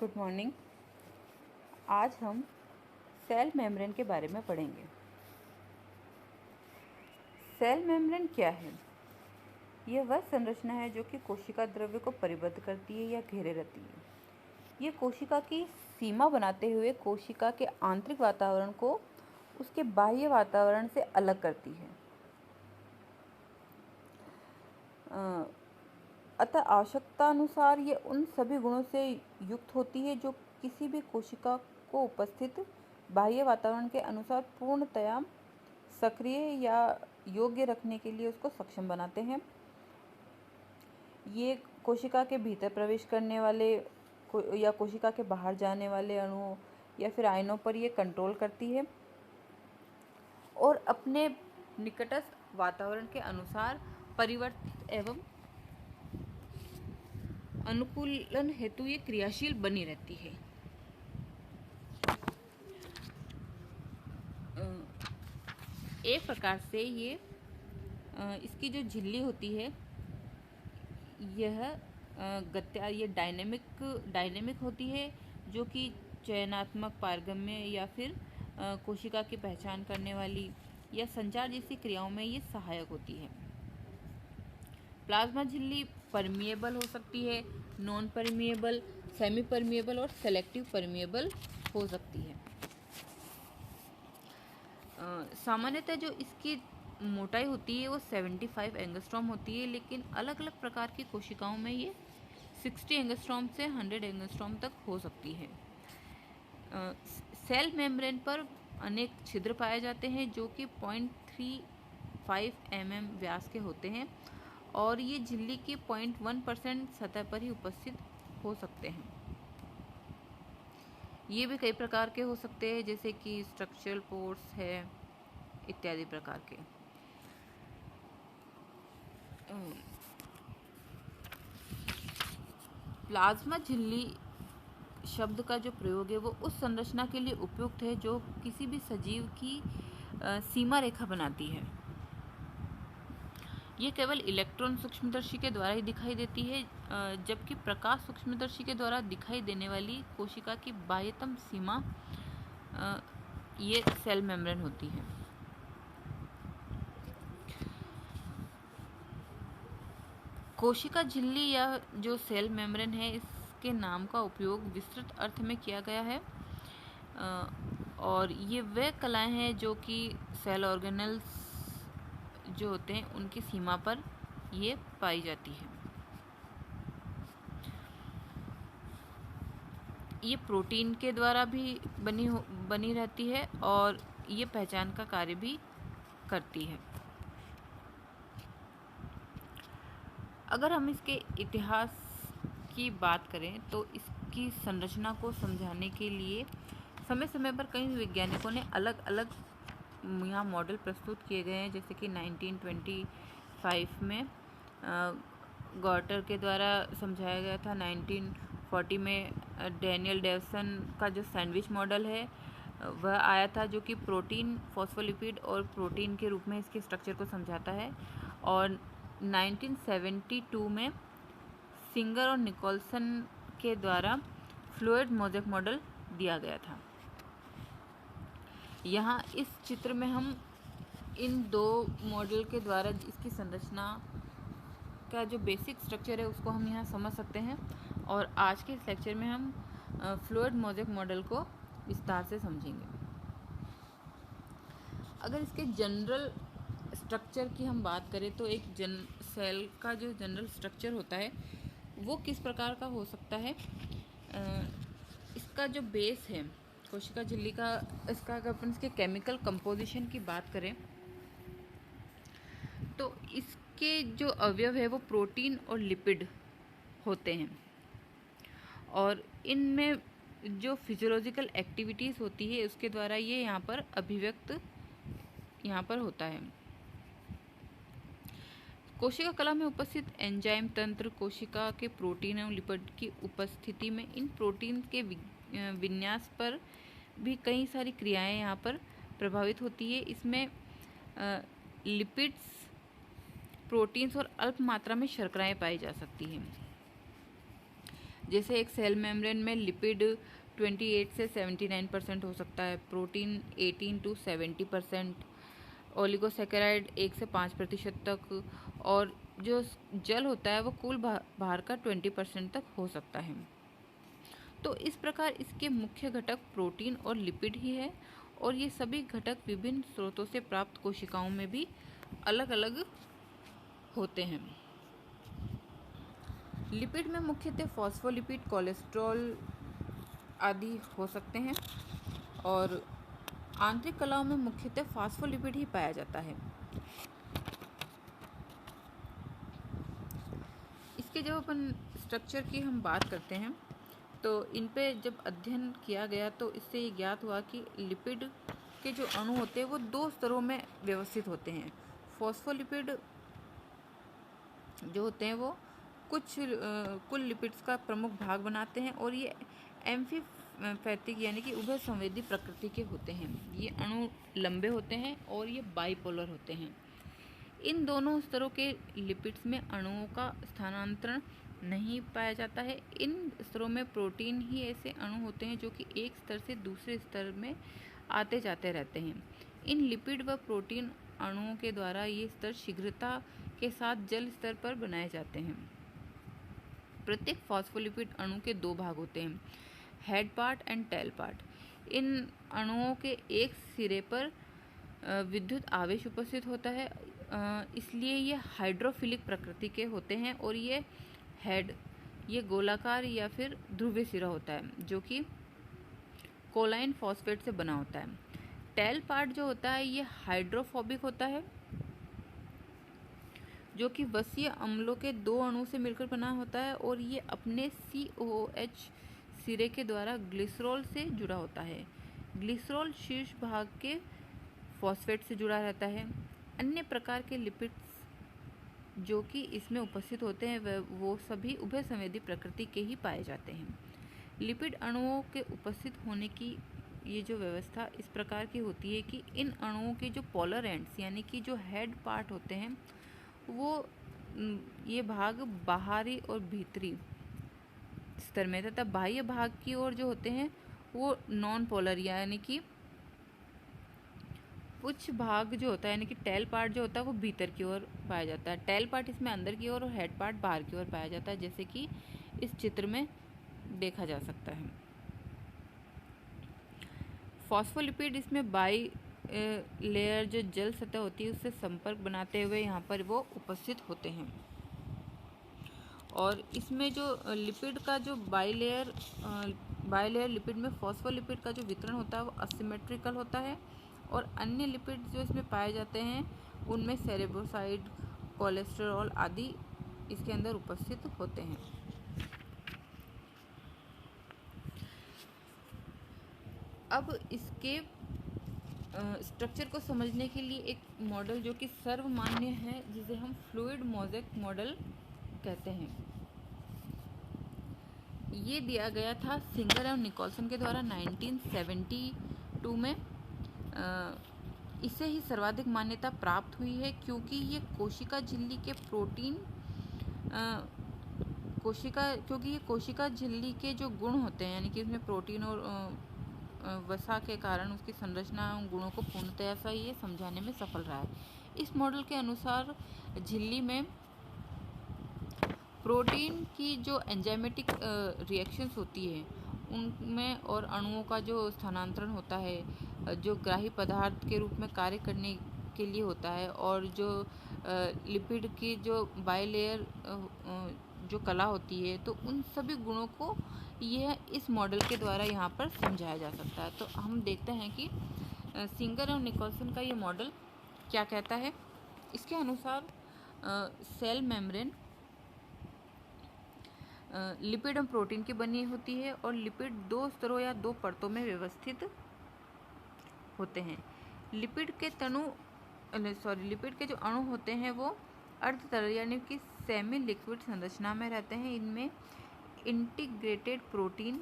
Good morning. आज हम cell membrane के बारे में पढ़ेंगे। सेल मेम्ब्रेन क्या है? यह वह संरचना है जो कि कोशिका द्रव्य को परिबद्ध करती है या घेरे रहती है। यह कोशिका की सीमा बनाते हुए कोशिका के आंतरिक वातावरण को उसके बाह्य वातावरण से अलग करती है। अतः आवश्यकता अनुसार ये उन सभी गुणों से युक्त होती है जो किसी भी कोशिका को उपस्थित बाह्य वातावरण के अनुसार पूर्णतया सक्रिय या योग्य रखने के लिए उसको सक्षम बनाते हैं। ये कोशिका के भीतर प्रवेश करने वाले या कोशिका के बाहर जाने वाले अणुओं या फिर आयनों पर ये कंट्रोल करती है और अपने निकटस्थ वातावरण के अनुसार परिवर्तित एवं अनुकूलन हेतु ये क्रियाशील बनी रहती है। एक प्रकार से ये इसकी जो झिल्ली होती है यह ये डायनेमिक होती है, जो कि चयनात्मक, पारगम्य या फिर कोशिका की पहचान करने वाली या संचार जैसी क्रियाओं में ये सहायक होती है। प्लाज्मा झिल्ली परमिएबल हो सकती है, नॉन परमिएबल, सेमी परमिएबल और सेलेक्टिव परमिएबल हो सकती है। सामान्यतः जो इसकी मोटाई होती है वो 75 एंगस्ट्रॉम होती है, लेकिन अलग अलग प्रकार की कोशिकाओं में ये 60 एंगस्ट्रॉम से 100 एंगस्ट्रॉम तक हो सकती है। सेल मेम्ब्रेन पर अनेक छिद्र पाए जाते हैं जो कि 0.35 mm व्यास के होते हैं और ये झिल्ली की 0.1% सतह पर ही उपस्थित हो सकते हैं। ये भी कई प्रकार के हो सकते हैं, जैसे कि स्ट्रक्चरल पोर्स है इत्यादि प्रकार के। प्लाज्मा झिल्ली शब्द का जो प्रयोग है वो उस संरचना के लिए उपयुक्त है जो किसी भी सजीव की सीमा रेखा बनाती है। ये केवल इलेक्ट्रॉन सूक्ष्मदर्शी के द्वारा ही दिखाई देती है, जबकि प्रकाश सूक्ष्मदर्शी के द्वारा दिखाई देने वाली कोशिका की बाह्यतम सीमा ये सेल मेम्ब्रेन होती है। कोशिका झिल्ली या जो सेल मेम्ब्रेन है इसके नाम का उपयोग विस्तृत अर्थ में किया गया है और ये वे कलाएं हैं जो कि सेल ऑर्गेनल्स जो होते हैं उनकी सीमा पर ये पाई जाती है। ये प्रोटीन के द्वारा भी बनी रहती है और ये पहचान का कार्य भी करती है। अगर हम इसके इतिहास की बात करें तो इसकी संरचना को समझाने के लिए समय समय पर कई वैज्ञानिकों ने अलग अलग यहाँ मॉडल प्रस्तुत किए गए हैं, जैसे कि 1925 में गॉटर के द्वारा समझाया गया था। 1940 में डैनियल डेवसन का जो सैंडविच मॉडल है वह आया था, जो कि प्रोटीन, फॉस्फोलिपिड और प्रोटीन के रूप में इसके स्ट्रक्चर को समझाता है। और 1972 में सिंगर और निकोलसन के द्वारा फ्लूइड मोज़ेक मॉडल दिया गया था। यहाँ इस चित्र में हम इन दो मॉडल के द्वारा इसकी संरचना का जो बेसिक स्ट्रक्चर है उसको हम यहाँ समझ सकते हैं और आज के इस लेक्चर में हम फ्लूइड मोज़ेक मॉडल को विस्तार से समझेंगे। अगर इसके जनरल स्ट्रक्चर की हम बात करें तो एक सेल का जो जनरल स्ट्रक्चर होता है वो किस प्रकार का हो सकता है। इसका जो बेस है कोशिका झिल्ली का, इसका अगर अपन इसके केमिकल कंपोजिशन की बात करें तो इसके जो अवयव है वो प्रोटीन और लिपिड होते हैं और इनमें जो फिजियोलॉजिकल एक्टिविटीज़ होती है उसके द्वारा ये यहाँ पर अभिव्यक्त यहाँ पर होता है। कोशिका कला में उपस्थित एंजाइम तंत्र कोशिका के प्रोटीन और लिपिड की उपस्थिति में इन प्रोटीन के विन्यास पर भी कई सारी क्रियाएं यहाँ पर प्रभावित होती है। इसमें लिपिड्स, प्रोटीन्स और अल्प मात्रा में शर्कराएं पाई जा सकती हैं। जैसे एक सेल मेम्ब्रेन में लिपिड 28 से 79% हो सकता है, प्रोटीन 18 to 70%, ओलिगोसैकेराइड 1 से 5% तक, और जो जल होता है वो कुल भार का 20% तक हो सकता है। तो इस प्रकार इसके मुख्य घटक प्रोटीन और लिपिड ही है, और ये सभी घटक विभिन्न स्रोतों से प्राप्त कोशिकाओं में भी अलग अलग होते हैं। लिपिड में मुख्यतः फॉस्फोलिपिड, कोलेस्ट्रॉल आदि हो सकते हैं, और आंतरिक कलाओं में मुख्यतः फॉस्फोलिपिड ही पाया जाता है। इसके जब अपन स्ट्रक्चर की हम बात करते हैं तो इन पे जब अध्ययन किया गया तो इससे ये ज्ञात हुआ कि लिपिड के जो अणु होते हैं वो 2 स्तरों में व्यवस्थित होते हैं। फॉस्फोलिपिड जो होते हैं वो कुल लिपिड्स का प्रमुख भाग बनाते हैं, और ये एम्फीपैथिक यानी कि उभय संवेदी प्रकृति के होते हैं। ये अणु लंबे होते हैं और ये बाइपोलर होते हैं। इन दोनों स्तरों के लिपिड्स में अणुओं का स्थानांतरण नहीं पाया जाता है। इन स्तरों में प्रोटीन ही ऐसे अणु होते हैं जो कि एक स्तर से दूसरे स्तर में आते जाते रहते हैं। इन लिपिड व प्रोटीन अणुओं के द्वारा ये स्तर शीघ्रता के साथ जल स्तर पर बनाए जाते हैं। प्रत्येक फॉस्फोलिपिड अणु के 2 भाग होते हैं, head part and tail part. इन अणुओं के एक सिरे पर विद्युत आवेश उपस्थित होता है, इसलिए ये हाइड्रोफिलिक प्रकृति के होते हैं, और ये हेड ये गोलाकार या फिर ध्रुवीय सिरा होता है जो कि कोलाइन फॉस्फेट से बना होता है। टेल पार्ट जो होता है ये हाइड्रोफोबिक होता है, जो कि वसीय अम्लों के 2 अणु से मिलकर बना होता है, और ये अपने COH सिरे के द्वारा ग्लिसरॉल से जुड़ा होता है। ग्लिसरॉल शीर्ष भाग के फॉस्फेट से जुड़ा रहता है। अन्य प्रकार के लिपिड्स जो कि इसमें उपस्थित होते हैं वो सभी उभय संवेदी प्रकृति के ही पाए जाते हैं। लिपिड अणुओं के उपस्थित होने की ये जो व्यवस्था इस प्रकार की होती है कि इन अणुओं के जो पोलर एंड्स यानी कि जो हेड पार्ट होते हैं वो ये भाग बाहरी और भीतरी स्तर में, तथा बाह्य भाग की ओर जो होते हैं वो नॉन पोलर यानी कि कुछ भाग जो होता है यानी कि टेल पार्ट जो होता है वो भीतर की ओर पाया जाता है। टेल पार्ट इसमें अंदर की ओर और हेड पार्ट बाहर की ओर पाया जाता है, जैसे कि इस चित्र में देखा जा सकता है। फॉस्फोलिपिड इसमें बाई लेयर जो जल सतह होती है उससे संपर्क बनाते हुए यहाँ पर वो उपस्थित होते हैं, और इसमें जो लिपिड का जो बाई लेयर लिपिड में फॉस्फोलिपिड का जो वितरण होता है वो असिमेट्रिकल होता है, और अन्य लिपिड जो इसमें पाए जाते हैं उनमें सेरेब्रोसाइड, कोलेस्ट्रॉल आदि इसके अंदर उपस्थित होते हैं। अब इसके स्ट्रक्चर को समझने के लिए एक मॉडल जो कि सर्वमान्य है जिसे हम फ्लूइड मोज़ेक मॉडल कहते हैं, ये दिया गया था सिंगर और निकोलसन के द्वारा 1972 में। इसे ही सर्वाधिक मान्यता प्राप्त हुई है क्योंकि ये कोशिका झिल्ली के प्रोटीन कोशिका झिल्ली के जो गुण होते हैं यानी कि इसमें प्रोटीन और वसा के कारण उसकी संरचना उन गुणों को पूर्णतया सा ये समझाने में सफल रहा है। इस मॉडल के अनुसार झिल्ली में प्रोटीन की जो एंजाइमेटिक रिएक्शंस होती है उनमें और अणुओं का जो स्थानांतरण होता है जो ग्राही पदार्थ के रूप में कार्य करने के लिए होता है, और जो लिपिड की जो बाइलेयर जो कला होती है तो उन सभी गुणों को यह इस मॉडल के द्वारा यहाँ पर समझाया जा सकता है। तो हम देखते हैं कि सिंगर और निकोलसन का ये मॉडल क्या कहता है। इसके अनुसार सेल मेम्ब्रेन लिपिड और प्रोटीन की बनी होती है, और लिपिड 2 स्तरों या 2 परतों में व्यवस्थित होते हैं। लिपिड के जो अणु होते हैं वो अर्ध तरल यानी कि सेमी लिक्विड संरचना में रहते हैं। इनमें इंटीग्रेटेड प्रोटीन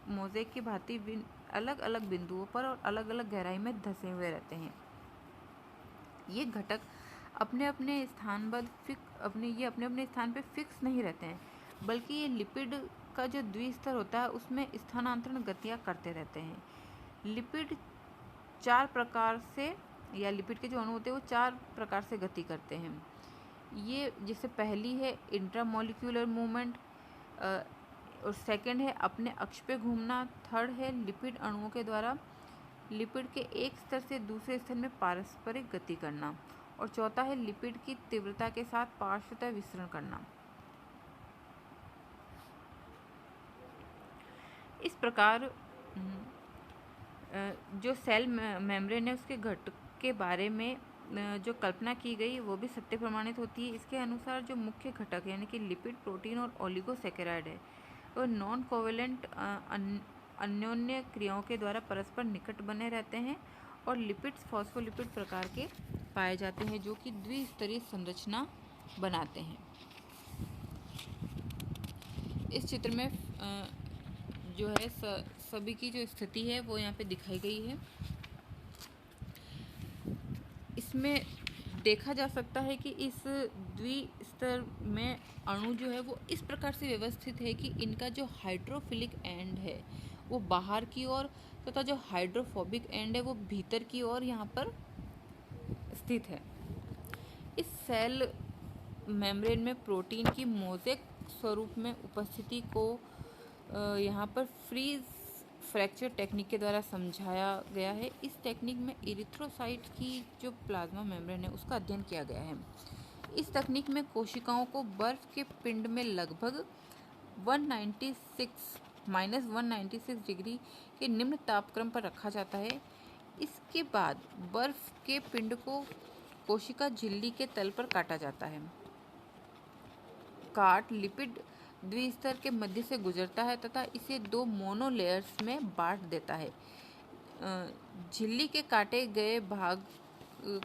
मोज़ेक की भांति अलग अलग बिंदुओं पर और अलग अलग गहराई में धंसे हुए रहते हैं। ये घटक अपने अपने स्थान पर फिक्स नहीं रहते हैं, बल्कि ये लिपिड का जो द्विस्तर होता है उसमें स्थानांतरण गतियाँ करते रहते हैं। लिपिड 4 प्रकार से, या लिपिड के जो अणु होते हैं वो 4 प्रकार से गति करते हैं। ये जैसे पहली है इंट्रामोलिक्यूलर मूवमेंट, और सेकंड है अपने अक्ष पे घूमना, थर्ड है लिपिड अणुओं के द्वारा लिपिड के एक स्तर से दूसरे स्तर में पारस्परिक गति करना, और चौथा है लिपिड की तीव्रता के साथ पार्श्वतः विसरण करना। इस प्रकार जो सेल मेम्ब्रेन है उसके घटक के बारे में जो कल्पना की गई वो भी सत्य प्रमाणित होती है। इसके अनुसार जो मुख्य घटक यानी कि लिपिड, प्रोटीन और ओलिगोसैकेराइड है वो नॉन कोवेलेंट अन्योन्य क्रियाओं के द्वारा परस्पर निकट बने रहते हैं, और लिपिड्स फॉस्फोलिपिड प्रकार के पाए जाते हैं जो कि द्विस्तरीय संरचना बनाते हैं। इस चित्र में जो है सभी की जो स्थिति है वो यहाँ पे दिखाई गई है। इसमें देखा जा सकता है कि इस द्विस्तर में अणु जो है वो इस प्रकार से व्यवस्थित है कि इनका जो हाइड्रोफिलिक एंड है वो बाहर की ओर तथा जो हाइड्रोफोबिक एंड है वो भीतर की ओर यहाँ पर स्थित है। इस सेल मेम्ब्रेन में प्रोटीन की मोज़ेक स्वरूप में उपस्थिति को यहाँ पर फ्रीज फ्रैक्चर टेक्निक के द्वारा समझाया गया है। इस टेक्निक में इरिथ्रोसाइट की जो प्लाज्मा मेम्ब्रेन है उसका अध्ययन किया गया है। इस तकनीक में कोशिकाओं को बर्फ के पिंड में लगभग 196 डिग्री के निम्न तापक्रम पर रखा जाता है। इसके बाद बर्फ के पिंड को कोशिका झिल्ली के तल पर काटा जाता है। काट लिपिड द्विस्तर के मध्य से गुजरता है तथा इसे 2 मोनोलेयर्स में बांट देता है। झिल्ली के काटे गए भाग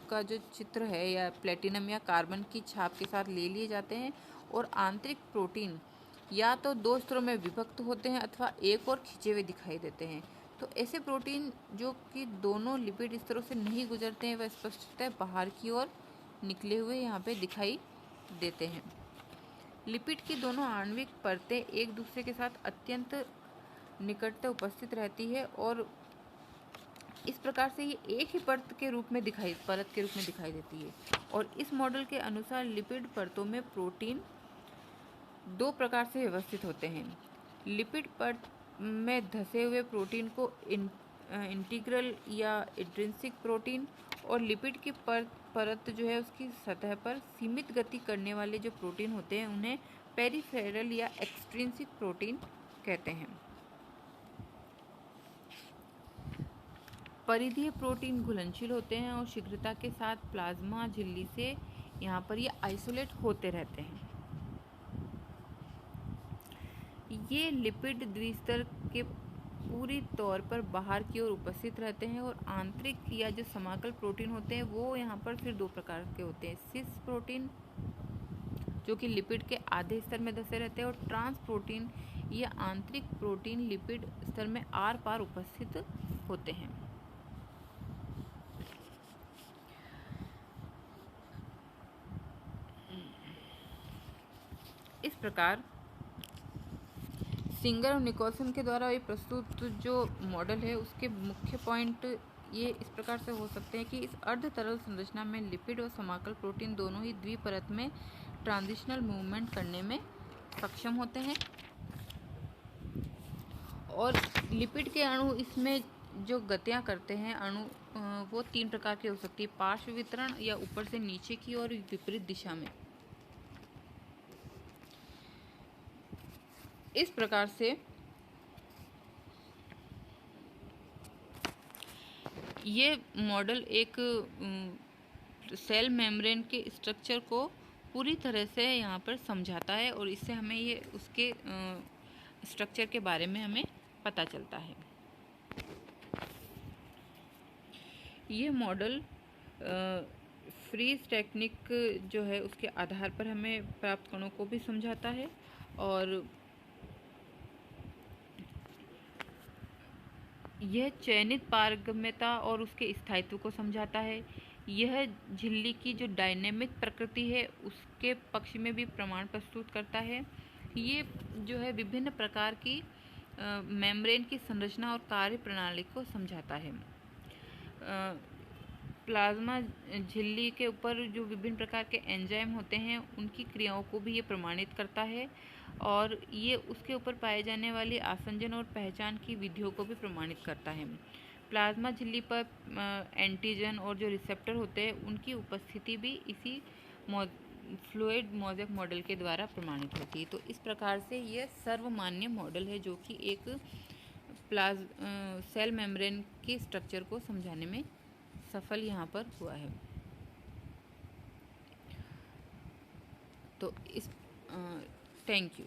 का जो चित्र है या प्लेटिनम या कार्बन की छाप के साथ ले लिए जाते हैं, और आंतरिक प्रोटीन या तो 2 स्तरों में विभक्त होते हैं अथवा एक और खिंचे हुए दिखाई देते हैं। तो ऐसे प्रोटीन जो कि दोनों लिपिड स्तरों से नहीं गुजरते हैं वह स्पष्टतः बाहर की ओर निकले हुए यहाँ पे दिखाई देते हैं। लिपिड की दोनों आणविक परतें एक दूसरे के साथ अत्यंत निकटता उपस्थित रहती है, और इस प्रकार से ये एक ही परत के रूप में दिखाई देती है। और इस मॉडल के अनुसार लिपिड परतों में प्रोटीन 2 प्रकार से व्यवस्थित होते हैं। लिपिड परत में धसे हुए प्रोटीन को इंटीग्रल या इंट्रिंसिक प्रोटीन, और लिपिड की परत जो है उसकी सतह पर सीमित गति करने वाले जो प्रोटीन होते हैं उन्हें पेरिफेरल या एक्सट्रिंसिक प्रोटीन कहते हैं। परिधीय प्रोटीन घुलनशील होते हैं और शीघ्रता के साथ प्लाज्मा झिल्ली से यहाँ पर ये आइसोलेट होते रहते हैं। ये लिपिड द्विस्तर के पूरी तौर पर बाहर की ओर उपस्थित रहते हैं, और आंतरिक या जो समाकल प्रोटीन होते हैं वो यहाँ पर फिर 2 प्रकार के होते हैं। सिस प्रोटीन जो कि लिपिड के आधे स्तर में धसे रहते हैं, और ट्रांस प्रोटीन या आंतरिक प्रोटीन लिपिड स्तर में आर पार उपस्थित होते हैं। इस प्रकार सिंगर और निकोलसन के द्वारा ये प्रस्तुत जो मॉडल है उसके मुख्य पॉइंट ये इस प्रकार से हो सकते हैं कि इस अर्ध तरल संरचना में लिपिड और समाकल प्रोटीन दोनों ही द्विपरत में ट्रांजिशनल मूवमेंट करने में सक्षम होते हैं, और लिपिड के अणु इसमें जो गतियाँ करते हैं अणु वो 3 प्रकार की हो सकती है। पार्श्व वितरण या ऊपर से नीचे की और विपरीत दिशा में। इस प्रकार से ये मॉडल एक सेल मेम्ब्रेन के स्ट्रक्चर को पूरी तरह से यहाँ पर समझाता है, और इससे हमें ये उसके स्ट्रक्चर के बारे में हमें पता चलता है। ये मॉडल फ्रीज टेक्निक जो है उसके आधार पर हमें प्राप्त कणों को भी समझाता है, और यह चयनित पारगम्यता और उसके स्थायित्व को समझाता है। यह झिल्ली की जो डायनेमिक प्रकृति है उसके पक्ष में भी प्रमाण प्रस्तुत करता है। ये जो है विभिन्न प्रकार की मेम्ब्रेन की संरचना और कार्य प्रणाली को समझाता है। प्लाज्मा झिल्ली के ऊपर जो विभिन्न प्रकार के एंजाइम होते हैं उनकी क्रियाओं को भी ये प्रमाणित करता है और ये उसके ऊपर पाए जाने वाली आसंजन और पहचान की विधियों को भी प्रमाणित करता है। प्लाज्मा झिल्ली पर एंटीजन और जो रिसेप्टर होते हैं उनकी उपस्थिति भी इसी फ्लूइड मोज़ेक मॉडल के द्वारा प्रमाणित होती है। तो इस प्रकार से यह सर्वमान्य मॉडल है जो कि एक सेल मेम्ब्रेन के स्ट्रक्चर को समझाने में सफल यहाँ पर हुआ है। तो इस थैंक यू।